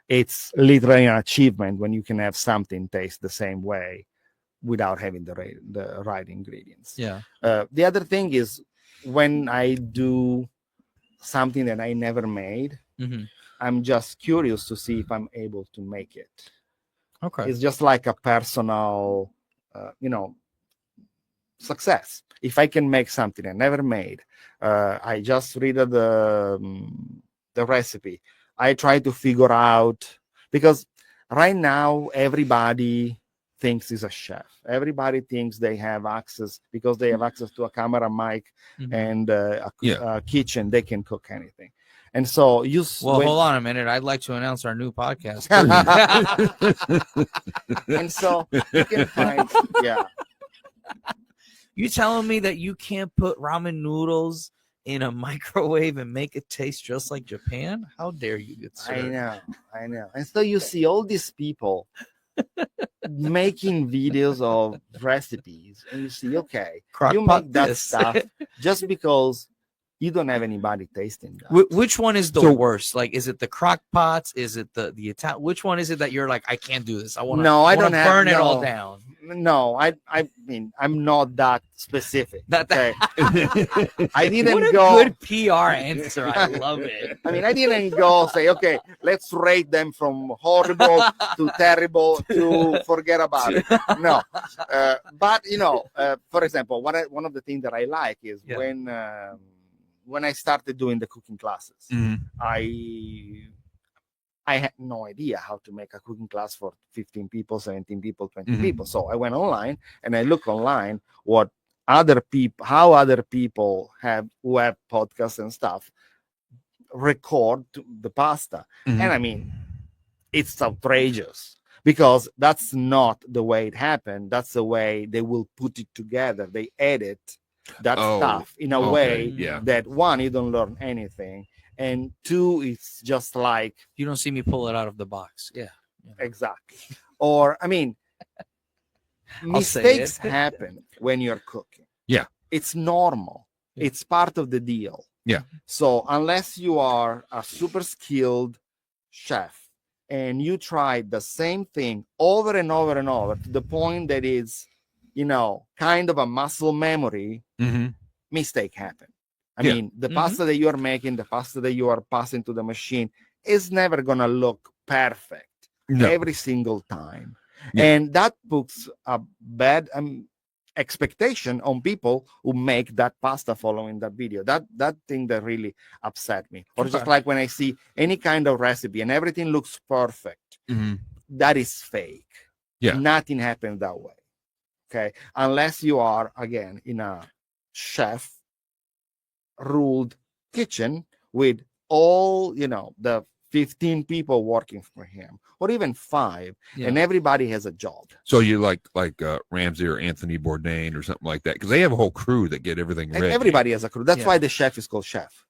it's literally an achievement when you can have something taste the same way without having the right ingredients. Yeah. The other thing is when I do something that I never made, I'm just curious to see if I'm able to make it. Okay. It's just like a personal, success. If I can make something I never made, I just read the recipe. I try to figure out, because right now everybody thinks is a chef. Everybody thinks they have access, because they have access to a camera, mic, and a kitchen. They can cook anything. And so hold on a minute. I'd like to announce our new podcast. And so you can find, You telling me that you can't put ramen noodles in a microwave and make it taste just like Japan? How dare you, good sir? I know. And so you see all these people making videos of recipes, and you see, okay, you make that stuff just because you don't have anybody tasting that. Which one is the worst? Like, is it the crock pots? Is it the Italian? Which one is it that you're like, I can't do this? I want to burn it all down. No, I mean, I'm not that specific. Okay? I didn't what a go. Good PR answer. I love it. I mean, I didn't go say, okay, let's rate them from horrible to terrible to forget about it. No, but for example, one of the things that I like is when I started doing the cooking classes, I had no idea how to make a cooking class for 15 people, 17 people, 20 people. So I went online and I looked online how other people who have podcasts and stuff record the pasta. And I mean, it's outrageous, because that's not the way it happened. That's the way they will put it together. They edit that stuff in a way that, one, you don't learn anything, and two, it's just like, you don't see me pull it out of the box. Exactly. Or, I mean, mistakes happen when you're cooking. It's normal. It's part of the deal. So unless you are a super skilled chef and you try the same thing over and over and over to the point that it's kind of a muscle memory, mistake happen. I mean, the pasta that you are making, the pasta that you are passing to the machine is never going to look perfect every single time. And that puts a bad expectation on people who make that pasta following that video. That thing that really upset me. Or just like when I see any kind of recipe and everything looks perfect, that is fake. Nothing happens that way. Okay, unless you are, again, in a chef ruled kitchen with all the 15 people working for him, or even 5, and everybody has a job. So you like Ramsay or Anthony Bourdain or something like that, because they have a whole crew that get everything ready. Everybody has a crew. That's why the chef is called chef.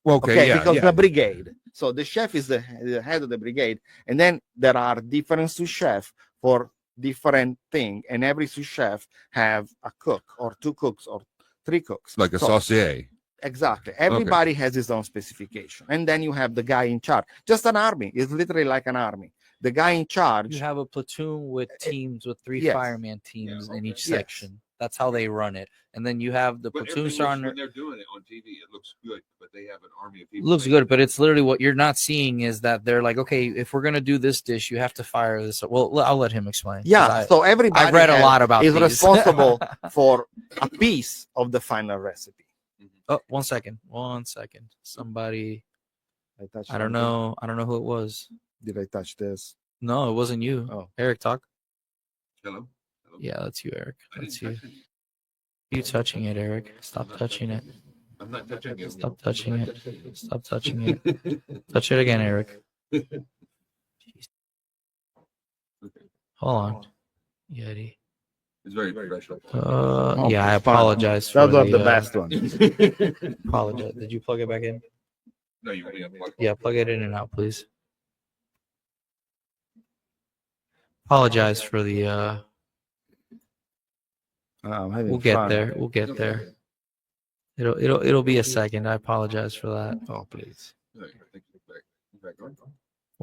Well, because the brigade. So the chef is the head of the brigade, and then there are different sous chefs for different thing, and every sous chef have a cook or 2 cooks or 3 cooks, like a saucier. Exactly. Everybody has his own specification, and then you have the guy in charge. Just an army. It's literally like an army. The guy in charge. You have a platoon with teams with 3 fireman teams in each section. That's how they run it. And then you have the platoon sergeant. When they're doing it on TV, it looks good, but they have an army of people. It looks good, but it's literally what you're not seeing is that they're like, okay, if we're gonna do this dish, you have to fire this. Well, I'll let him explain. So everybody I've read a lot about is these. responsible for a piece of the final recipe. Oh, 1 second. Somebody. I don't know who it was. Did I touch this? No, it wasn't you. Oh, Eric, talk. Hello. Yeah, that's you, Eric. That's you. You touching it, Eric? Stop touching it. I'm not touching it. Stop touching it. Stop touching it. Touch it again, Eric. Hold on, Yeti. It's very professional. I apologize. That was the best one. Apologize. Did you plug it back in? No, you only unplug. Yeah, plug it in and out, please. Apologize for the. We'll get there. We'll get there. It'll be a second. I apologize for that. Oh, please.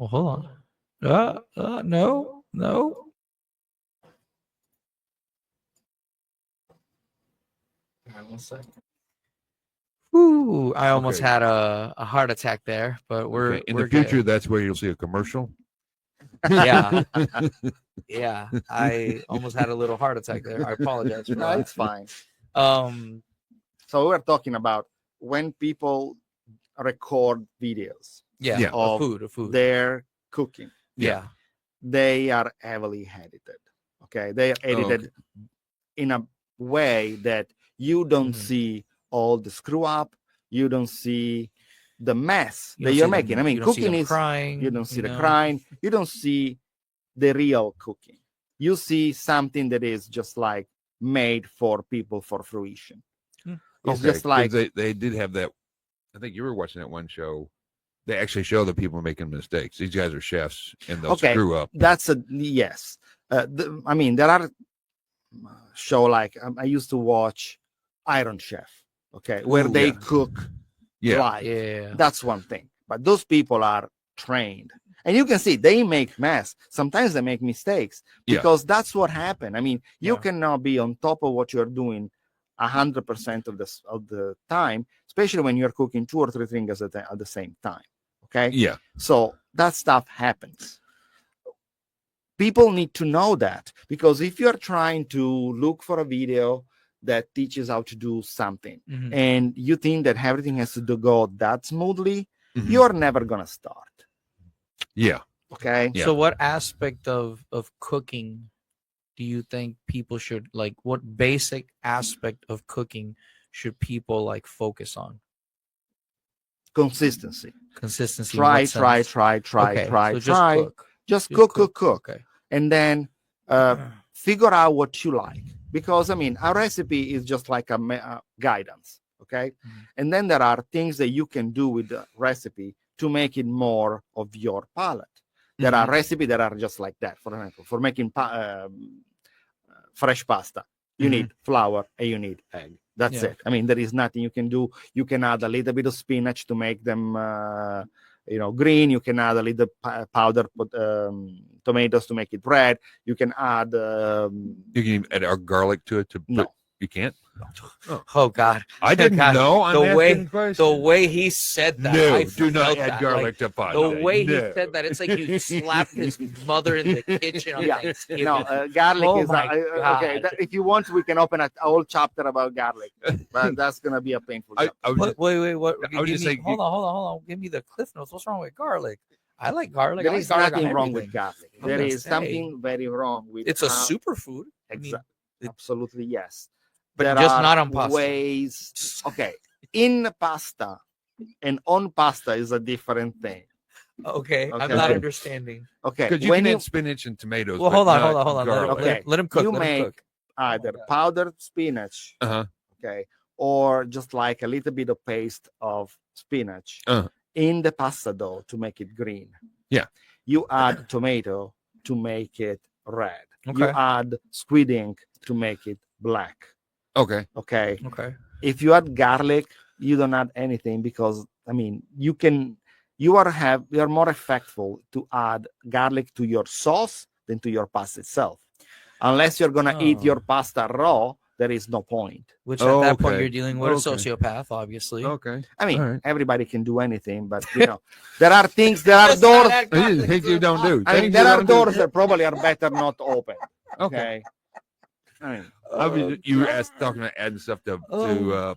Well, hold on. No. One second. Ooh, I almost had a heart attack there, but we're in we're the future. good. That's where you'll see a commercial. Yeah, yeah. I almost had a little heart attack there. I apologize for that. It's fine. So we're talking about when people record videos. Yeah. Of food. Their cooking. Yeah. They are heavily edited. Okay, they are edited in a way that you don't see all the screw up. You don't see the mess that you're making. I mean, cooking is crying. You don't see the crying. You don't see the real cooking. You see something that is just like made for people for fruition. It's just like they did have that. I think you were watching that one show. They actually show the people making mistakes. These guys are chefs, and they'll screw up. That's a yes. I mean, there are show like I used to watch Iron Chef. Okay, where they cook live. Yeah, that's one thing. But those people are trained, and you can see they make mess. Sometimes they make mistakes because that's what happened. I mean, you cannot be on top of what you're doing 100% of the time, especially when you're cooking 2 or 3 things at the same time. Okay. Yeah. So that stuff happens. People need to know that, because if you're trying to look for a video that teaches how to do something and you think that everything has to go that smoothly, you're never gonna start. Yeah. Okay. So what aspect of cooking do you think people should like? What basic aspect of cooking should people like focus on? Consistency. Try. Just cook. Okay. And then figure out what you like, because I mean, a recipe is just like a guidance. Okay. And then there are things that you can do with the recipe to make it more of your palate. There are recipes that are just like that. For example, for making fresh pasta, you need flour and you need egg. That's it. I mean, there is nothing you can do. You can add a little bit of spinach to make them, green. You can add a little powdered tomatoes to make it red. You can add. You can add our garlic to it. No, you can't. Oh God! I didn't know. The way he said that. No, do not add garlic to pasta. The way he said that, it's like you slapped his mother in the kitchen on Thanksgiving. No, garlic is okay. If you want, we can open a whole chapter about garlic, but that's gonna be a painful. Wait, what? I was just saying. Hold on. Give me the cliff notes. What's wrong with garlic? I like garlic. There is nothing wrong with garlic. There is something very wrong with. It's a superfood. Exactly. Absolutely yes. But there just are not on pasta. Ways. Okay, in pasta and on pasta is a different thing. Okay. I'm not understanding. Okay, because you can add spinach and tomatoes. Well, hold on. Let him cook. You make either powdered spinach, okay, or just like a little bit of paste of spinach in the pasta dough to make it green. Yeah. You add tomato to make it red. Okay. You add squid ink to make it black. Okay. If you add garlic, you don't add anything, because I mean, you are more effective to add garlic to your sauce than to your pasta itself. Unless you're gonna eat your pasta raw, there is no point. Which at that point you're dealing with a sociopath, obviously. Okay. I mean, everybody can do anything, but there are things, there are doors. Things you don't do. I mean, there are doors that probably are better not open. Okay. I mean, you were talking about adding stuff to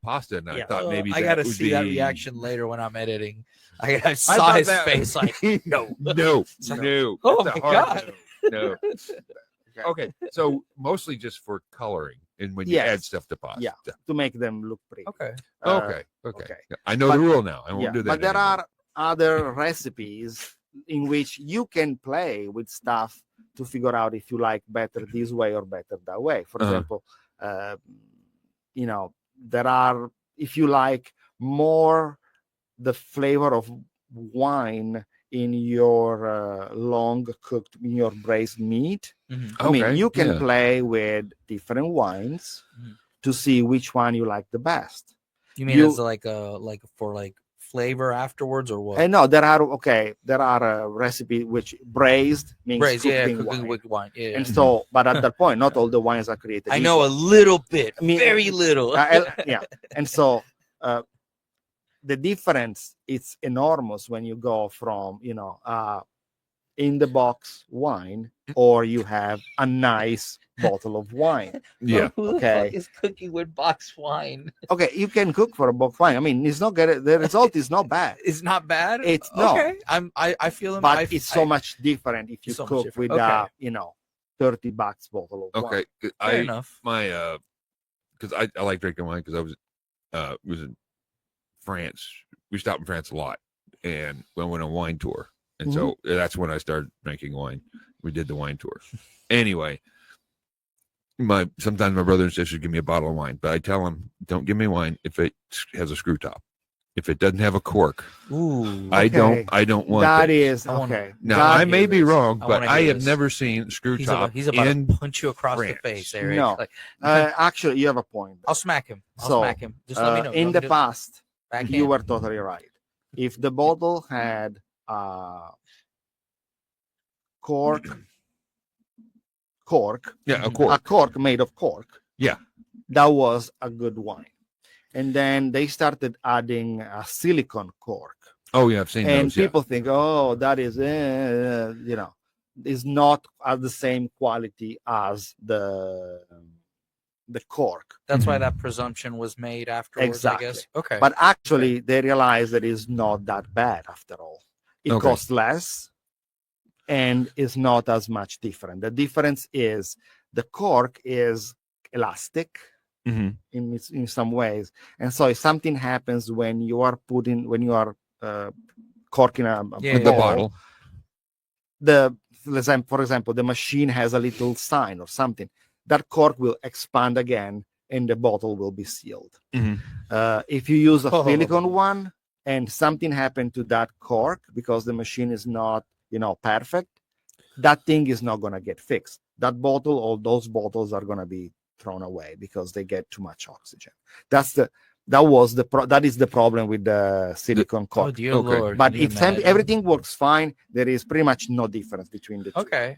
pasta, and I thought maybe I gotta see that reaction later when I'm editing. I saw his face like no. Oh my God. No. Okay, so mostly just for coloring, and when you add stuff to pasta, to make them look pretty. Okay. I know the rule now. I won't do that. But there are other recipes in which you can play with stuff to figure out if you like better this way or better that way. For example, there are, if you like more the flavor of wine in your in your braised meat. I mean, you can play with different wines to see which one you like the best. You mean it's like for flavor afterwards, or what? And no, there are a recipe which braised means cooking wine. with wine. Yeah. And so, but at that point, not all the wines are created. I know a little bit, very little. Yeah, and so the difference it's enormous when you go from in the box wine, or you have a nice bottle of wine. Yeah. Who the fuck is cooking with box wine? Okay, you can cook for a box wine. I mean, it's not good. The result is not bad. It's not bad. It's no. Okay. I feel. But it's so much different if you cook with $30 bottle of wine. Okay. Fair enough. My because I like drinking wine because I was in France. We stopped in France a lot, and we went on a wine tour. And so that's when I started drinking wine. We did the wine tour. Anyway, sometimes my brother and sister give me a bottle of wine, but I tell them, don't give me wine if it has a screw top. If it doesn't have a cork, I don't want that. Okay. Now I may be wrong, but I have never seen screw top. He's about to punch you across the face, Eric. No, actually, you have a point. I'll smack him. Smack him. Just let me know. In the past, you were totally right. If the bottle had cork, a cork made of cork, that was a good wine. And then they started adding a silicone cork. Oh yeah, I've seen those. And people think, oh, that is is not at the same quality as the cork. That's why that presumption was made afterwards. Exactly. I guess. Okay. But actually, they realized that it's not that bad after all. It costs less and is not as much different. The difference is the cork is elastic in some ways. And so if something happens when you are corking a bottle, for example, the machine has a little sign or something, that cork will expand again and the bottle will be sealed. If you use a silicone one, and something happened to that cork because the machine is not, perfect, that thing is not going to get fixed. That bottle or those bottles are going to be thrown away because they get too much oxygen. That is the problem with the silicone cork. Oh, dear Lord. But if everything works fine, there is pretty much no difference between the two. Okay.